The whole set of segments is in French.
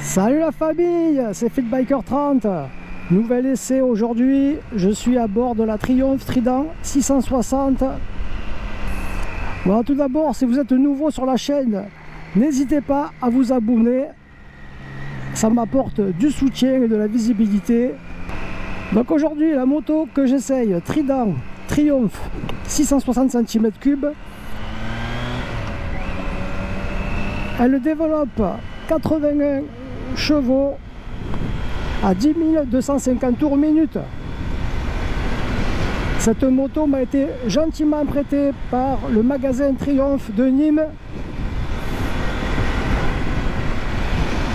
Salut la famille, c'est Fitbiker 30. Nouvel essai aujourd'hui, je suis à bord de la Triumph Trident 660. Bon, tout d'abord, si vous êtes nouveau sur la chaîne, n'hésitez pas à vous abonner. Ça m'apporte du soutien et de la visibilité. Donc aujourd'hui, la moto que j'essaye, Trident Triumph 660 cm3. Elle développe 81 chevaux à 10 250 tours minute. Cette moto m'a été gentiment prêtée par le magasin Triumph de Nîmes,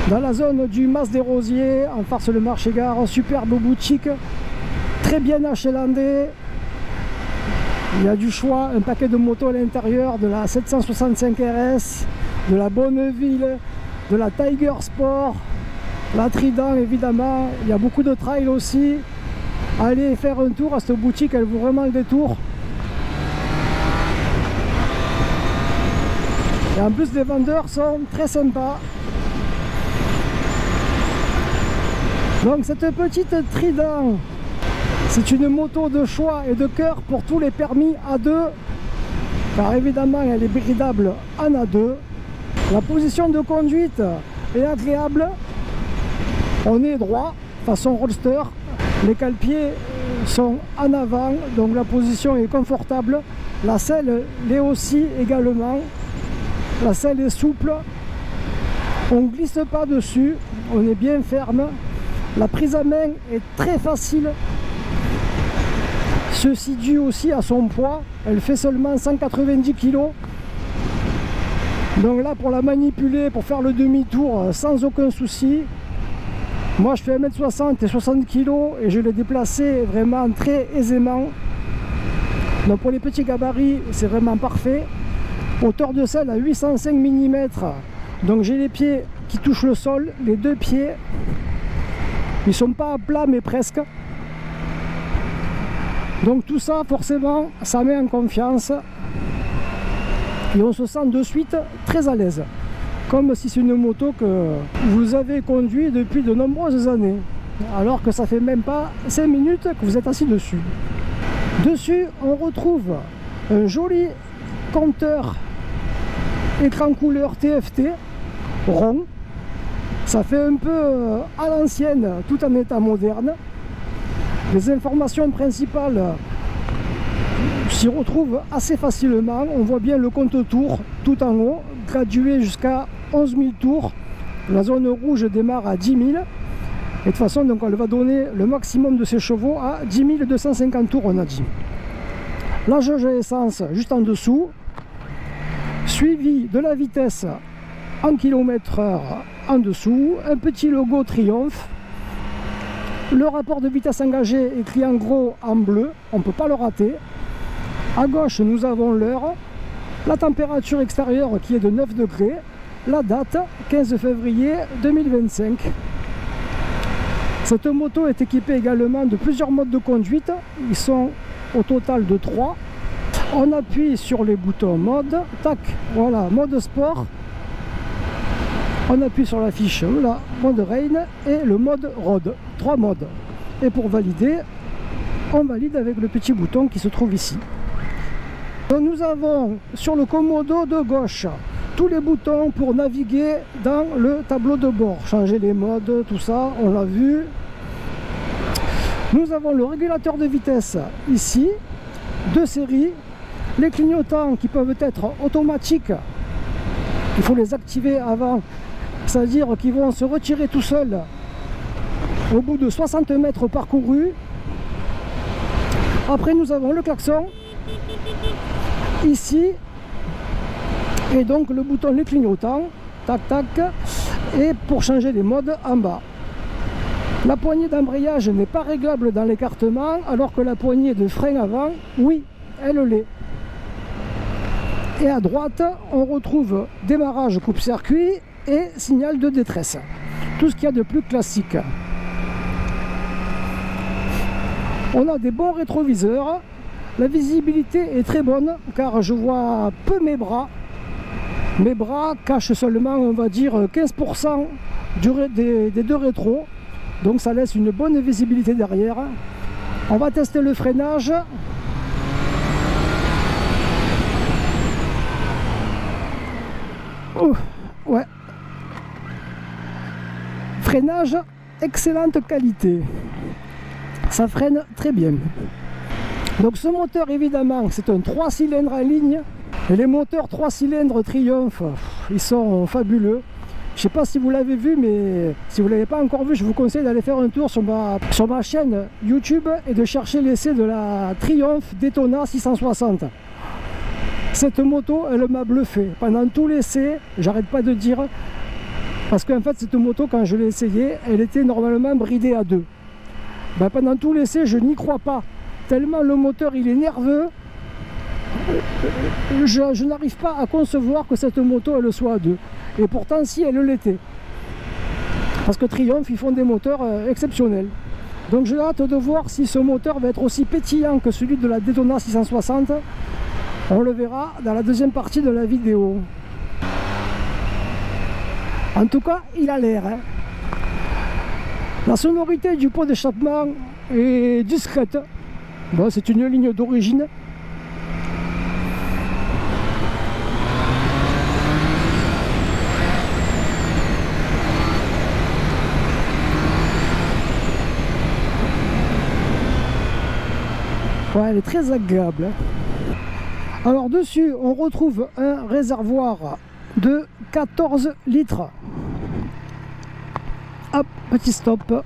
dans la zone du Mas des Rosiers, en face le marché-gare. Superbe boutique, très bien achalandée. Il y a du choix, un paquet de motos à l'intérieur, de la 765 RS, de la Bonneville, de la Tiger Sport, la Trident évidemment. Il y a beaucoup de trail aussi. Allez faire un tour à cette boutique, elle vaut vraiment le détour. Et en plus les vendeurs sont très sympas. Donc cette petite Trident, c'est une moto de choix et de cœur pour tous les permis A2, car évidemment elle est bridable en A2. La position de conduite est agréable, on est droit, façon roadster, les cale-pieds sont en avant, donc la position est confortable. La selle l'est aussi également, la selle est souple, on ne glisse pas dessus, on est bien ferme. La prise à main est très facile, ceci dû aussi à son poids, elle fait seulement 190 kg. Donc là, pour la manipuler, pour faire le demi-tour sans aucun souci. Moi je fais 1m60 et 60 kg et je l'ai déplacé vraiment très aisément. Donc pour les petits gabarits, c'est vraiment parfait. Hauteur de selle à 805 mm. Donc j'ai les pieds qui touchent le sol, les deux pieds. Ils sont pas à plat mais presque. Donc tout ça forcément ça met en confiance. Et on se sent de suite très à l'aise, comme si c'est une moto que vous avez conduite depuis de nombreuses années, alors que ça fait même pas 5 minutes que vous êtes assis dessus. Dessus, on retrouve un joli compteur écran couleur TFT rond. Ça fait un peu à l'ancienne, tout en état moderne. Les informations principales s'y retrouve assez facilement. On voit bien le compte tours tout en haut, gradué jusqu'à 11 000 tours. La zone rouge démarre à 10 000. Et de toute façon, donc, elle va donner le maximum de ses chevaux à 10 250 tours, on a dit. La jauge à essence juste en dessous, suivi de la vitesse en km/h en dessous, un petit logo Triumph. Le rapport de vitesse engagé écrit en gros en bleu, on ne peut pas le rater. À gauche, nous avons l'heure, la température extérieure qui est de 9 degrés, la date 15 février 2025. Cette moto est équipée également de plusieurs modes de conduite, ils sont au total de 3. On appuie sur les boutons mode, tac, voilà, mode sport. On appuie sur la fiche, là, mode rain et le mode road, 3 modes. Et pour valider, on valide avec le petit bouton qui se trouve ici. Donc nous avons sur le commodo de gauche tous les boutons pour naviguer dans le tableau de bord, changer les modes, tout ça, on l'a vu. Nous avons le régulateur de vitesse ici, de série, les clignotants qui peuvent être automatiques, il faut les activer avant, c'est-à-dire qu'ils vont se retirer tout seuls au bout de 60 mètres parcourus. Après nous avons le klaxon ici, et donc le bouton les clignotants, tac tac, et pour changer les modes en bas. La poignée d'embrayage n'est pas réglable dans l'écartement, alors que la poignée de frein avant, oui, elle l'est. Et à droite, on retrouve démarrage coupe-circuit et signal de détresse. Tout ce qu'il y a de plus classique. On a des bons rétroviseurs. La visibilité est très bonne car je vois peu mes bras. Mes bras cachent seulement, on va dire, 15% des deux rétros, donc ça laisse une bonne visibilité derrière. On va tester le freinage. Oh, ouais. Freinage, excellente qualité. Ça freine très bien. Donc ce moteur, évidemment, c'est un 3 cylindres en ligne. Et les moteurs 3 cylindres Triumph, ils sont fabuleux. Je ne sais pas si vous l'avez vu, mais si vous ne l'avez pas encore vu, je vous conseille d'aller faire un tour sur ma chaîne YouTube et de chercher l'essai de la Triumph Daytona 660. Cette moto, elle m'a bluffé. Pendant tout l'essai, j'arrête pas de dire, parce qu'en fait, cette moto, quand je l'ai essayée, elle était normalement bridée à 2. Ben, pendant tout l'essai, je n'y crois pas. Tellement le moteur, il est nerveux. Je n'arrive pas à concevoir que cette moto, elle soit à 2. Et pourtant, si, elle l'était. Parce que Triumph, ils font des moteurs exceptionnels. Donc j'ai hâte de voir si ce moteur va être aussi pétillant que celui de la Daytona 660. On le verra dans la deuxième partie de la vidéo. En tout cas, il a l'air. Hein. La sonorité du pot d'échappement est discrète. Bon, c'est une ligne d'origine. Ouais, elle est très agréable. Alors dessus, on retrouve un réservoir de 14 litres. Hop, petit stop.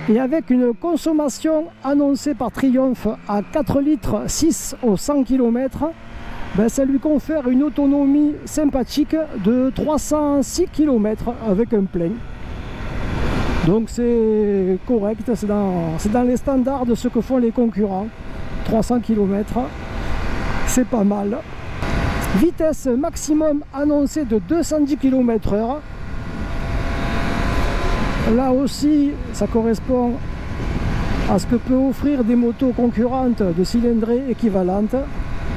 Et avec une consommation annoncée par Triumph à 4 litres 6 au 100 km, ben ça lui confère une autonomie sympathique de 306 km avec un plein. Donc c'est correct, c'est dans les standards de ce que font les concurrents. 300 km, c'est pas mal. Vitesse maximum annoncée de 210 km/h. Là aussi, ça correspond à ce que peut offrir des motos concurrentes de cylindrée équivalente.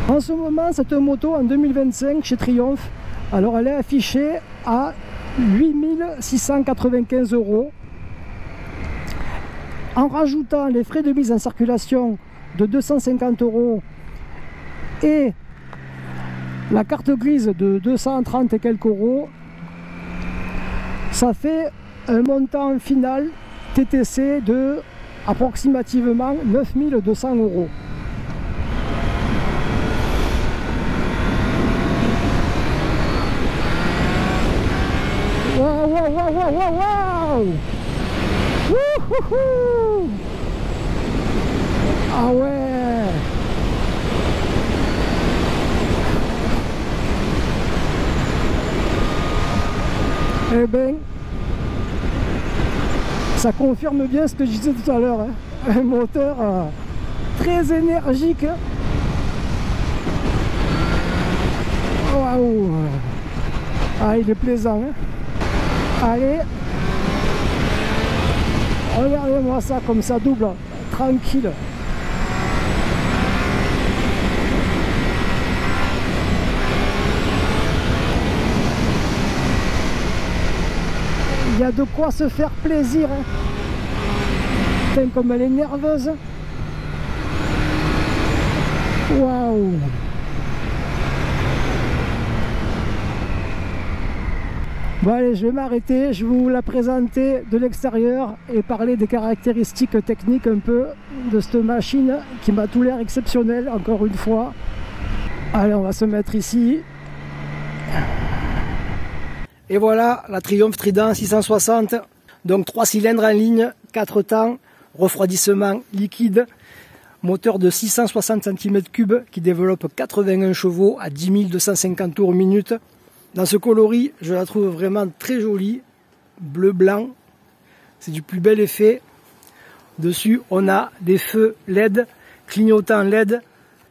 En ce moment, cette moto en 2025 chez Triumph, alors elle est affichée à 8 695 €. En rajoutant les frais de mise en circulation de 250 € et la carte grise de 230 et quelques euros, ça fait un montant final TTC de approximativement 9 200 €. Waouh, waouh, waouh, waouh, waouh! Wouhouhou! Ah ouais! Eh ben, ça confirme bien ce que je disais tout à l'heure, hein. Un moteur très énergique. Waouh! Ah, il est plaisant, hein. Allez! Regardez-moi ça, comme ça double, tranquille. Il y a de quoi se faire plaisir. Hein. Putain, comme elle est nerveuse. Waouh! Bon allez, je vais m'arrêter, je vais vous la présenter de l'extérieur et parler des caractéristiques techniques un peu de cette machine qui m'a tout l'air exceptionnel, encore une fois. Allez, on va se mettre ici. Et voilà, la Triumph Trident 660, donc 3 cylindres en ligne, 4 temps, refroidissement liquide, moteur de 660 cm3 qui développe 81 chevaux à 10 250 tours minute. Dans ce coloris, je la trouve vraiment très jolie, bleu-blanc, c'est du plus bel effet. Dessus, on a des feux LED, clignotants LED,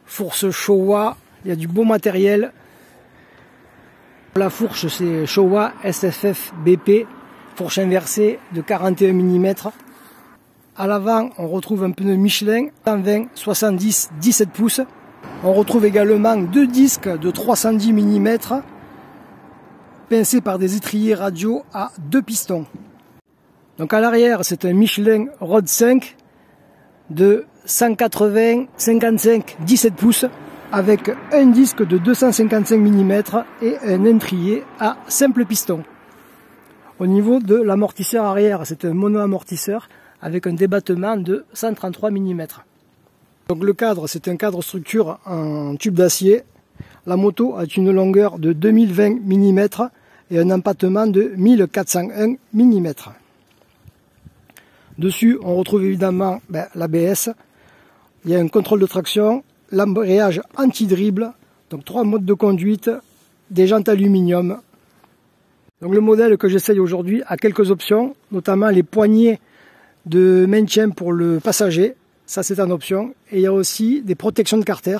fourche Showa, il y a du beau matériel. La fourche, c'est Showa SFF BP, fourche inversée de 41 mm. À l'avant, on retrouve un pneu Michelin 120 70 17 pouces. On retrouve également deux disques de 310 mm. pincé par des étriers radio à 2 pistons. Donc à l'arrière, c'est un Michelin Road 5 de 180-55 17 pouces avec un disque de 255 mm et un entrier à simple piston. Au niveau de l'amortisseur arrière, c'est un mono-amortisseur avec un débattement de 133 mm. Donc le cadre, c'est un cadre structure en tube d'acier. La moto a une longueur de 2020 mm et un empattement de 1401 mm. Dessus, on retrouve évidemment l'ABS. Il y a un contrôle de traction, l'embrayage anti-dribble, donc 3 modes de conduite, des jantes aluminium. Donc le modèle que j'essaye aujourd'hui a quelques options, notamment les poignées de maintien pour le passager, ça c'est en option. Et il y a aussi des protections de carter,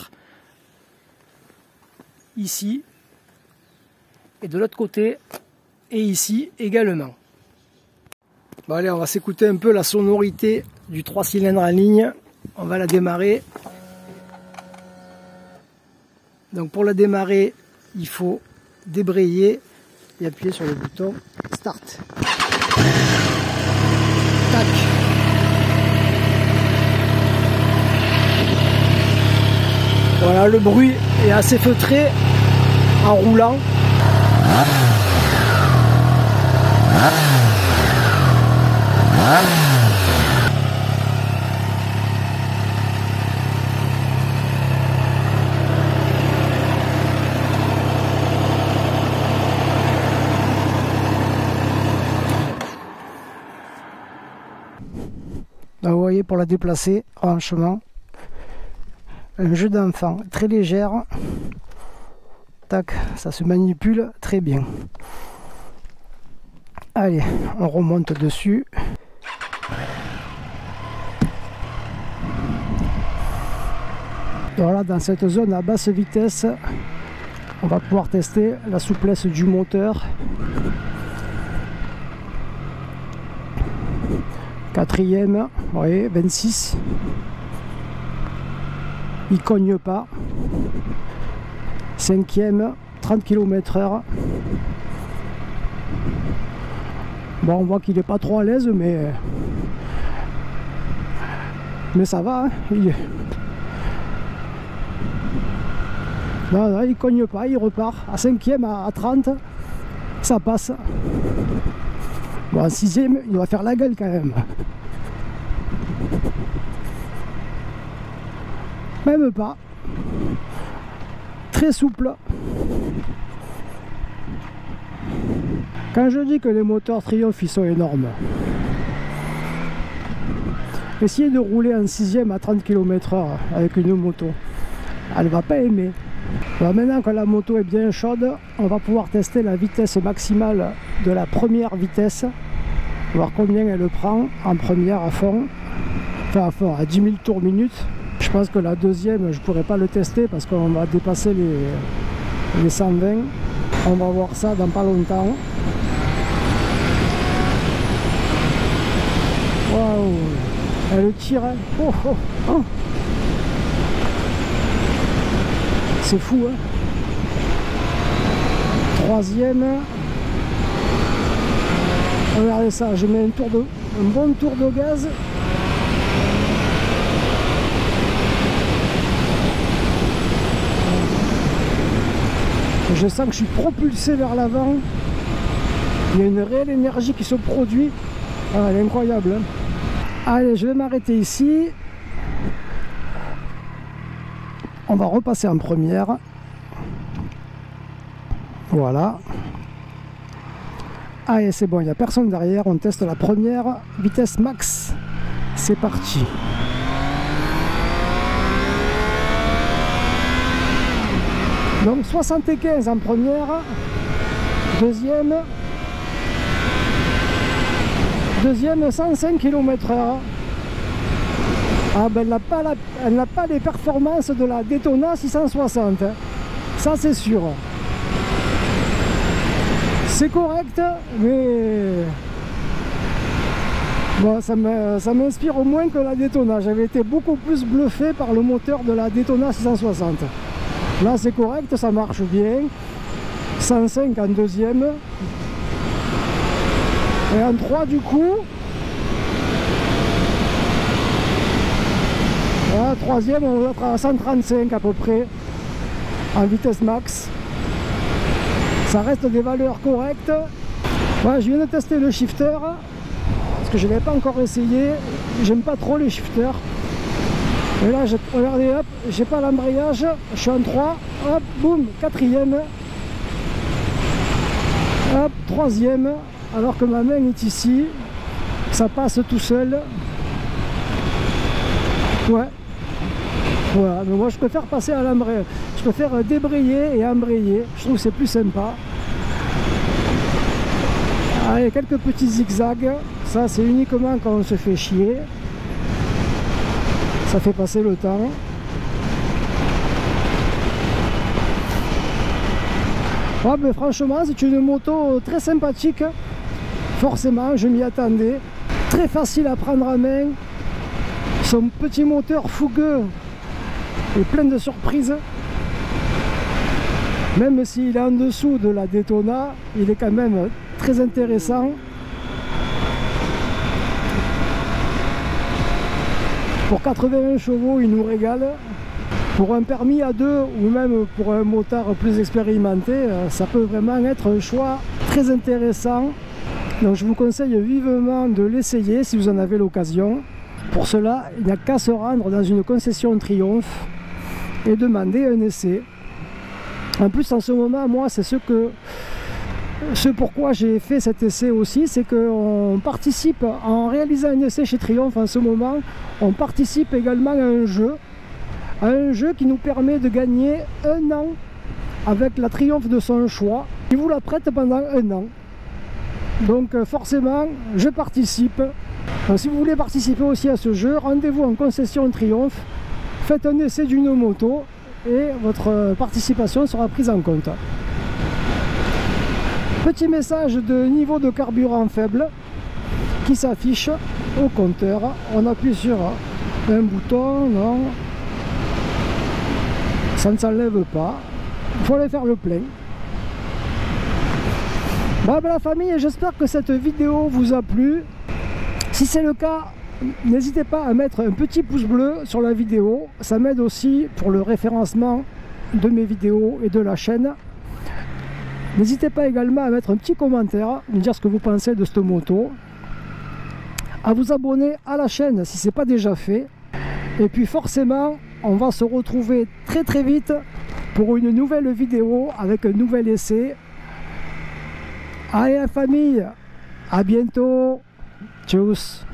ici, et de l'autre côté, et ici également. Bon allez, on va s'écouter un peu la sonorité du 3 cylindres en ligne. On va la démarrer. Donc pour la démarrer, il faut débrayer et appuyer sur le bouton Start. Tac. Voilà, le bruit est assez feutré en roulant. Donc vous voyez, pour la déplacer, franchement, un jeu d'enfant, très légère. Tac, ça se manipule très bien. Allez, on remonte dessus. Voilà, dans cette zone à basse vitesse, on va pouvoir tester la souplesse du moteur. Quatrième, vous voyez, 26. Il cogne pas. Cinquième, 30 km/h. Bon, on voit qu'il n'est pas trop à l'aise, mais ça va. Hein. Non, il cogne pas, il repart. À cinquième, à 30, ça passe. Bon, en sixième, il va faire la gueule quand même. Même pas. Très souple. Quand je dis que les moteurs Triumph ils sont énormes, essayez de rouler en sixième à 30 km/h avec une moto. Elle va pas aimer. Alors maintenant que la moto est bien chaude, on va pouvoir tester la vitesse maximale de la première vitesse. Voir combien elle prend en première à fond. Enfin à fond, à 10 000 tours minute. Je pense que la deuxième, je pourrais pas le tester parce qu'on va dépasser les 120. On va voir ça dans pas longtemps. Waouh, elle tire. Oh, oh, oh. C'est fou, hein. Troisième. Regardez ça, je mets un bon tour de gaz. Je sens que je suis propulsé vers l'avant. Il y a une réelle énergie qui se produit. Ah, elle est incroyable. Hein. Allez, je vais m'arrêter ici. On va repasser en première. Voilà. Allez, c'est bon, il n'y a personne derrière. On teste la première vitesse max. C'est parti. Donc 75 en première, deuxième 105 km/h. Ah ben elle n'a pas les performances de la Daytona 660, ça c'est sûr. C'est correct, mais bon, ça m'inspire au moins que la Daytona. J'avais été beaucoup plus bluffé par le moteur de la Daytona 660. Là c'est correct, ça marche bien. 105 en deuxième. Et en 3 du coup. Voilà, troisième, on va être à 135 à peu près en vitesse max. Ça reste des valeurs correctes. Voilà, je viens de tester le shifter parce que je ne l'ai pas encore essayé. J'aime pas trop les shifters. Et là, regardez, hop, j'ai pas l'embrayage, je suis en 3, hop, boum, quatrième, hop, troisième, alors que ma main est ici, ça passe tout seul. Ouais, voilà, mais moi je préfère passer à l'embrayage, je préfère débrayer et embrayer, je trouve que c'est plus sympa. Allez, quelques petits zigzags, ça c'est uniquement quand on se fait chier. Ça fait passer le temps. Ouais, mais franchement, c'est une moto très sympathique. Forcément, je m'y attendais. Très facile à prendre en main. Son petit moteur fougueux et plein de surprises. Même s'il est en dessous de la Daytona, il est quand même très intéressant. Pour 81 chevaux, il nous régale. Pour un permis à 2 ou même pour un motard plus expérimenté, ça peut vraiment être un choix très intéressant. Donc je vous conseille vivement de l'essayer si vous en avez l'occasion. Pour cela, il n'y a qu'à se rendre dans une concession Triumph et demander un essai. En plus, en ce moment, moi, c'est ce pourquoi j'ai fait cet essai aussi, c'est qu'on participe, en réalisant un essai chez Triumph en ce moment, on participe également à un jeu qui nous permet de gagner 1 an avec la Triumph de son choix, qui vous la prête pendant 1 an. Donc forcément, je participe. Donc, si vous voulez participer aussi à ce jeu, rendez-vous en concession Triumph, faites un essai d'une moto et votre participation sera prise en compte. Petit message de niveau de carburant faible qui s'affiche au compteur. On appuie sur un bouton, non, ça ne s'enlève pas. Il faut aller faire le plein. Bon, ben, la famille, j'espère que cette vidéo vous a plu. Si c'est le cas, n'hésitez pas à mettre un petit pouce bleu sur la vidéo. Ça m'aide aussi pour le référencement de mes vidéos et de la chaîne. N'hésitez pas également à mettre un petit commentaire, me dire ce que vous pensez de cette moto, à vous abonner à la chaîne si ce n'est pas déjà fait. Et puis forcément, on va se retrouver très très vite pour une nouvelle vidéo avec un nouvel essai. Allez la famille, à bientôt, tchuss.